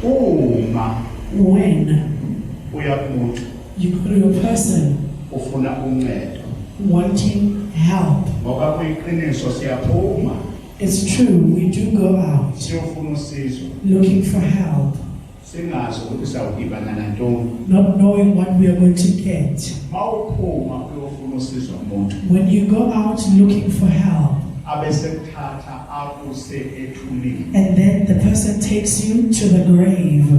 When you go to a person wanting help, it's true, we do go out looking for help, not knowing what we are going to get. When you go out looking for help, and then the person takes you to the grave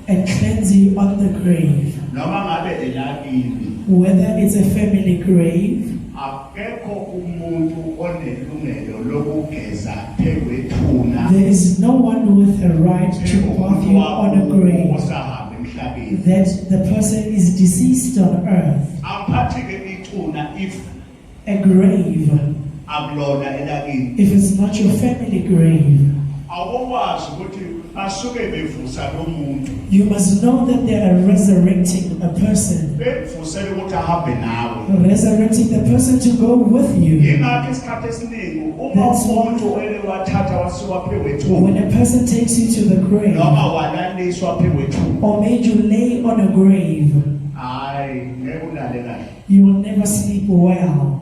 and cleanse you on the grave, whether it's a family grave, there is no one with a right to bath you on a grave that the person is deceased on earth. A grave, if it's not your family grave, you must know that they are resurrecting a person, resurrecting the person to go with you. That's why when a person takes you to the grave, or made you lay on a grave, you will never sleep well.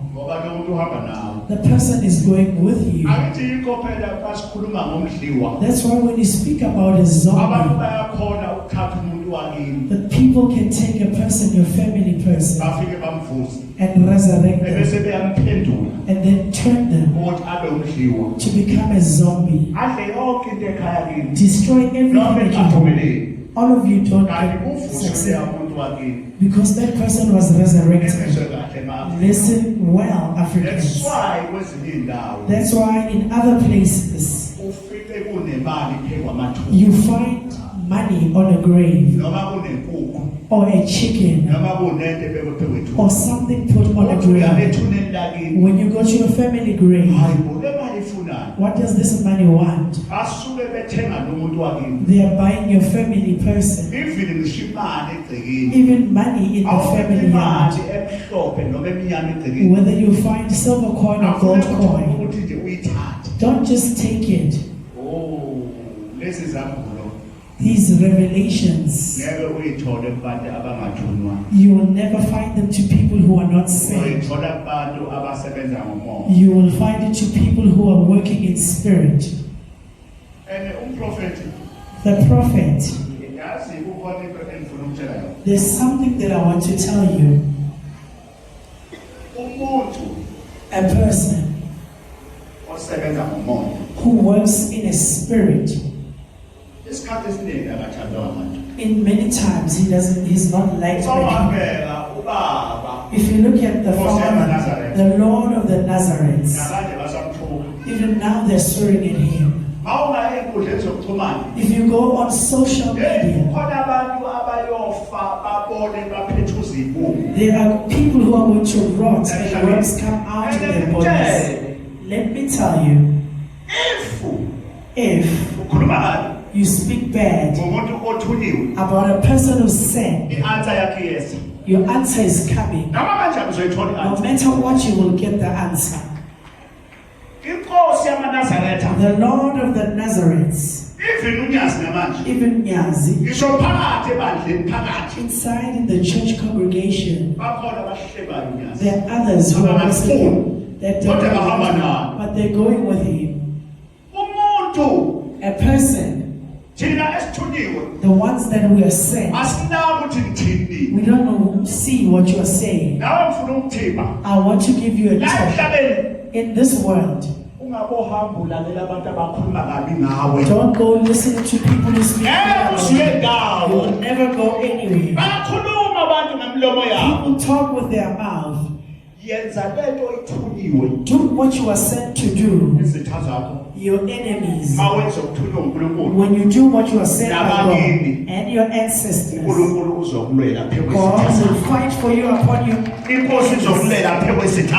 The person is going with you. That's why when you speak about a zombie, the people can take a person, your family person, and resurrect them, and then turn them to become a zombie, destroy everything that you do. All of you don't succeed because that person was resurrected. Listen well, Africans. That's why in other places you find money on a grave, or a chicken, or something put on a grave. When you go to your family grave, what does this money want? They are buying your family person. Even money in the family yard. Whether you find silver coin or gold coin, don't just take it. These revelations, you will never find them to people who are not saved. You will find it to people who are working in spirit. The prophet, there's something that I want to tell you. A person who works in a spirit, in many times he's not liked by people. If you look at the Father, the Lord of the Nazarenes, even now they're swearing at him. If you go on social media, there are people who are going to rot and worms come out of their bodies. Let me tell you, if you speak bad about a person who said, your answer is coming. No matter what, you will get the answer. The Lord of the Nazarenes, even Nyazi, inside in the church congregation, there are others who are listening that don't know, but they're going with him. A person, the ones that we are saying, we don't know, see what you are saying. I want to give you a tip. In this world, don't go listen to people who speak about you. You will never go anywhere. People talk with their mouth. Do what you are sent to do. Your enemies, when you do what you are sent by God and your ancestors, God will fight for you upon your enemies.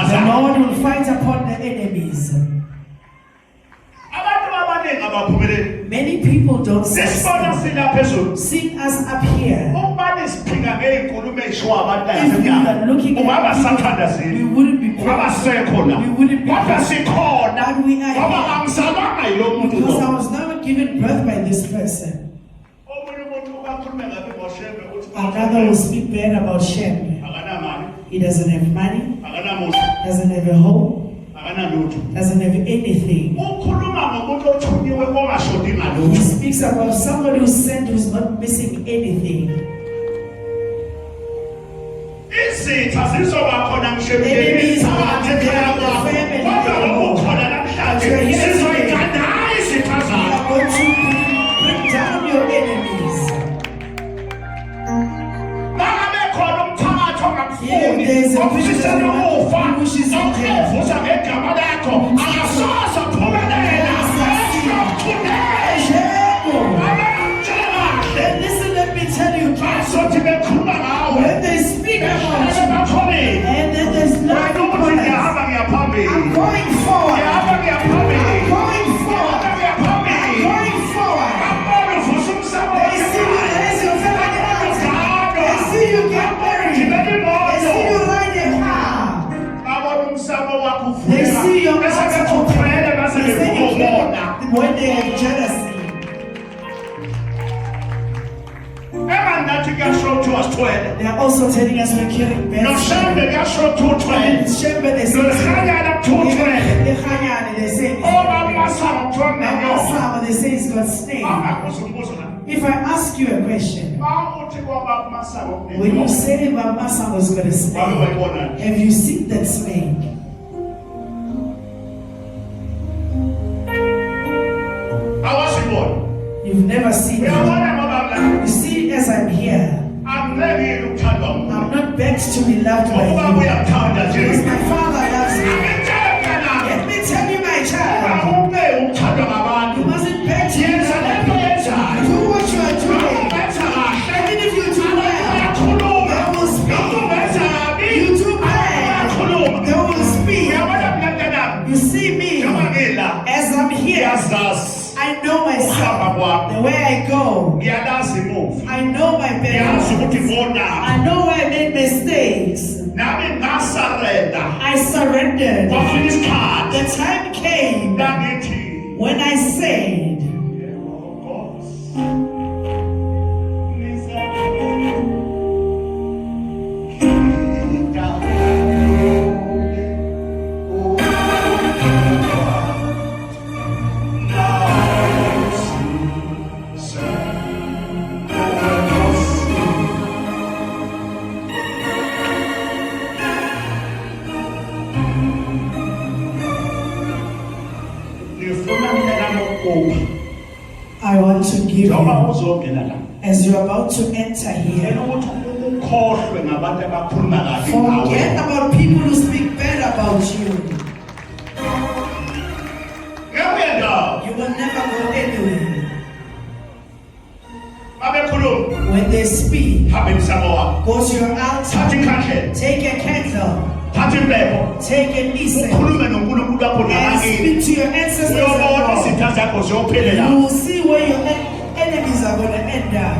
The Lord will fight upon the enemies. Many people don't succeed. Seeing us up here, if we are looking at people, we wouldn't be proud. We wouldn't be proud. But we are here because I was never not given birth by this person. Another will speak bad about Shem. He doesn't have money, doesn't have a home, doesn't have anything. He speaks about somebody who's sent who's not missing anything. Enemies are in the family. Bring down your enemies. Here there's a vision which is in and listen, let me tell you, when they speak about you, and then there's nothing I'm going forward. I'm going forward. I'm going forward. They see you raise your family out. They see you get married. They see you ride a car. They see your mouth open. They say you can't when they have jealousy. They are also telling us we're killing bears. And Shembe, they say they say it's got snake. If I ask you a question, when you say Masa was got a snake, have you seen that snake? You've never seen it. You see, as I'm here, I'm not begged to be loved by you. Because my Father loves me. Let me tell you, my child, you mustn't beg to be loved. Do what you are doing. Even if you do well, they will speak. You do bad, they will speak. You see me, as I'm here, I know myself, the way I go. I know my parents. I know where I made mistakes. I surrendered. The time came when I said, I want to give you, as you're about to enter here, forget about people who speak bad about you. You will never go anywhere. When they speak, go to your altar, take a candle, take an incense, and speak to your ancestors. You will see where your enemies are going to end up.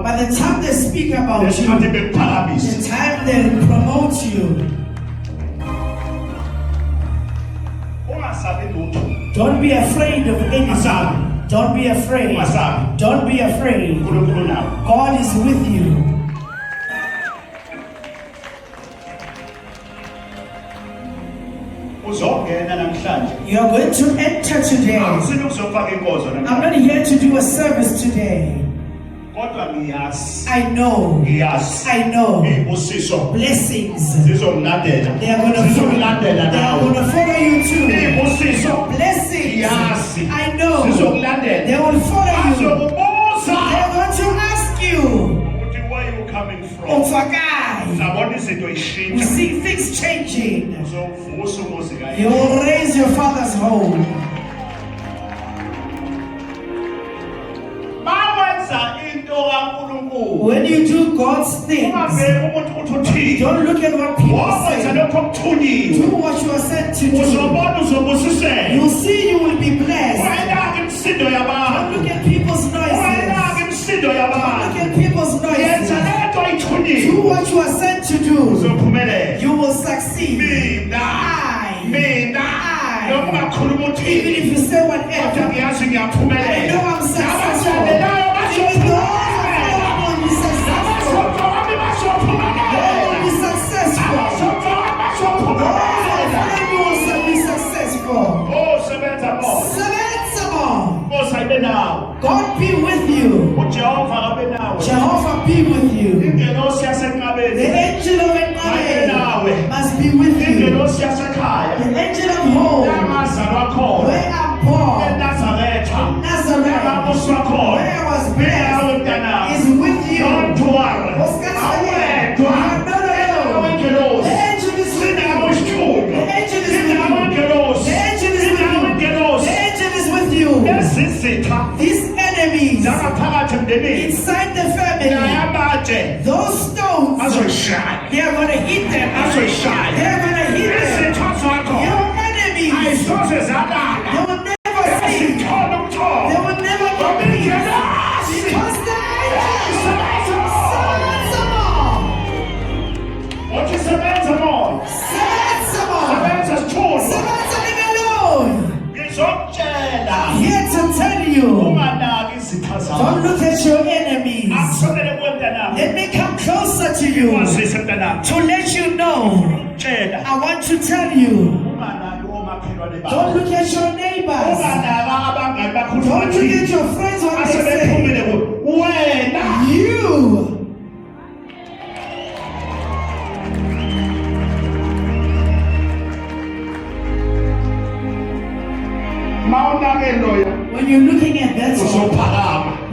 By the time they speak about you, the time they promote you, don't be afraid of anything. Don't be afraid. Don't be afraid. God is with you. You are going to enter today. I'm not here to do a service today. I know. I know. Blessings. They are going to follow you too. Blessings. I know. They will follow you. They are going to ask you, where are you coming from? We see things changing. You will raise your father's home. When you do God's things, don't look at what people say. Do what you are sent to do. You see you will be blessed. Don't look at people's noises. Don't look at people's noises. Do what you are sent to do. You will succeed. I I know I'm successful. Even those who will be successful. They will be successful. Those who will be successful. God be with you. Jehovah be with you. The angel of Enqabeni must be with you. The angel of home, where I'm born, in Nazareth, where I was blessed, is with you. Don't worry. The angel is with you. The angel is with you. The angel is with you. The angel is with you. These enemies inside the family, those stones, they are going to hit them. They are going to hit them. Your enemies, they will never see. They will never get peace. Because the angels servants of all. Servants of all. Servants of the Lord. I'm here to tell you, don't look at your enemies. Let me come closer to you to let you know. I want to tell you, don't look at your neighbors. Don't look at your friends when they say, you. When you're looking at that one,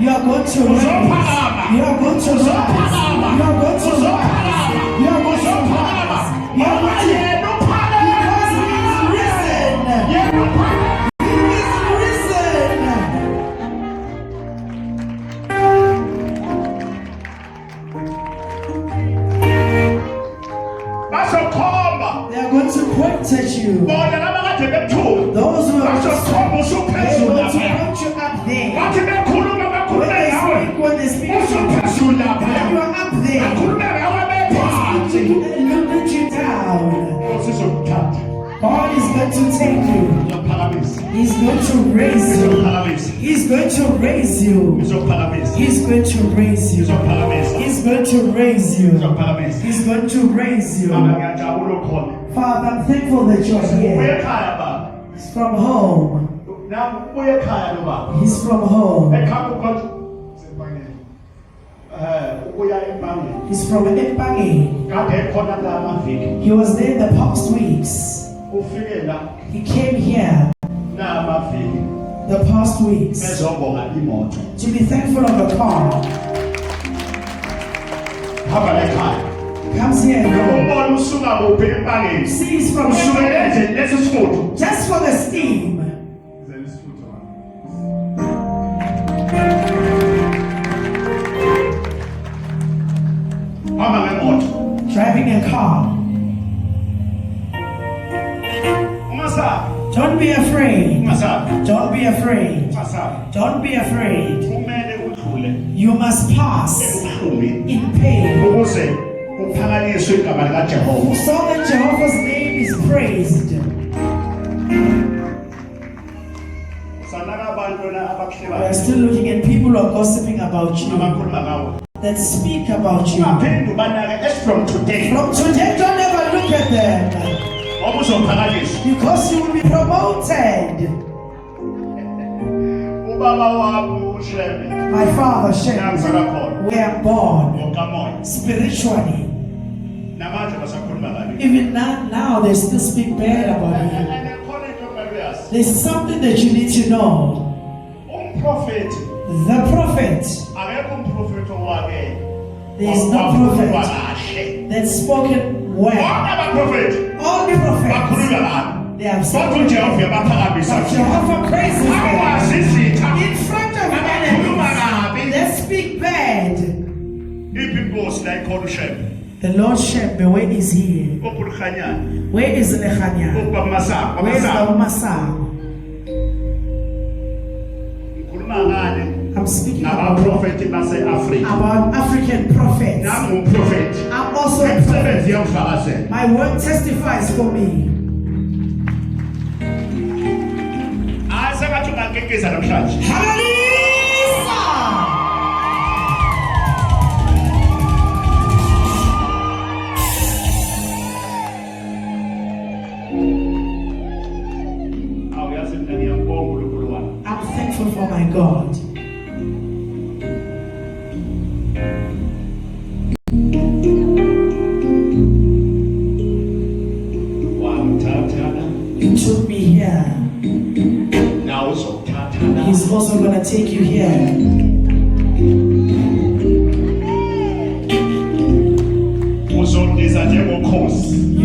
you are going to rise. You are going to rise. You are going to rise. You are going to rise. You are going to because he is risen. He is risen. They are going to point at you. Those who are just they want to put you up there. When they speak, when you are up there, they look you down. God is going to take you. He's going to raise you. He's going to raise you. He's going to raise you. He's going to raise you. He's going to raise you. Father, I'm thankful that you're here. He's from home. He's from home. He's from Empangi. He was there the past weeks. He came here the past weeks to be thankful of the car. Comes here and goes. See, he's from Sugar. Just for the steam. Driving a car. Don't be afraid. Don't be afraid. Don't be afraid. You must pass in pain. So that Jehovah's name is praised. We are still looking at people who are gossiping about you, that speak about you. From today, don't ever look at them. Because you will be promoted. My father, Shem, where I'm born spiritually. Even now they still speak bad about you. There's something that you need to know. The prophet. There is no prophet that's spoken well. All the prophets, they have spoken, but Jehovah praises them in front of enemies that speak bad. The Lord Shem, where is he? Where is Nehemiah? Where is the Masam? I'm speaking about African prophets. I'm also a prophet. My word testifies for me. uyakikisa namhlanje. Hallelujah! I'm thankful for my God. You took me here. He's also going to take you here. You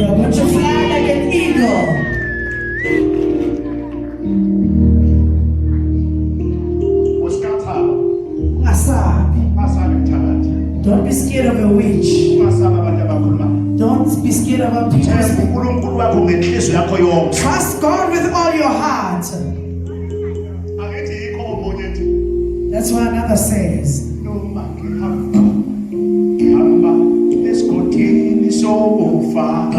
are going to fly like an eagle. Don't be scared of a witch. Don't be scared of a trust God with all your heart. That's what another says. Let's go so far.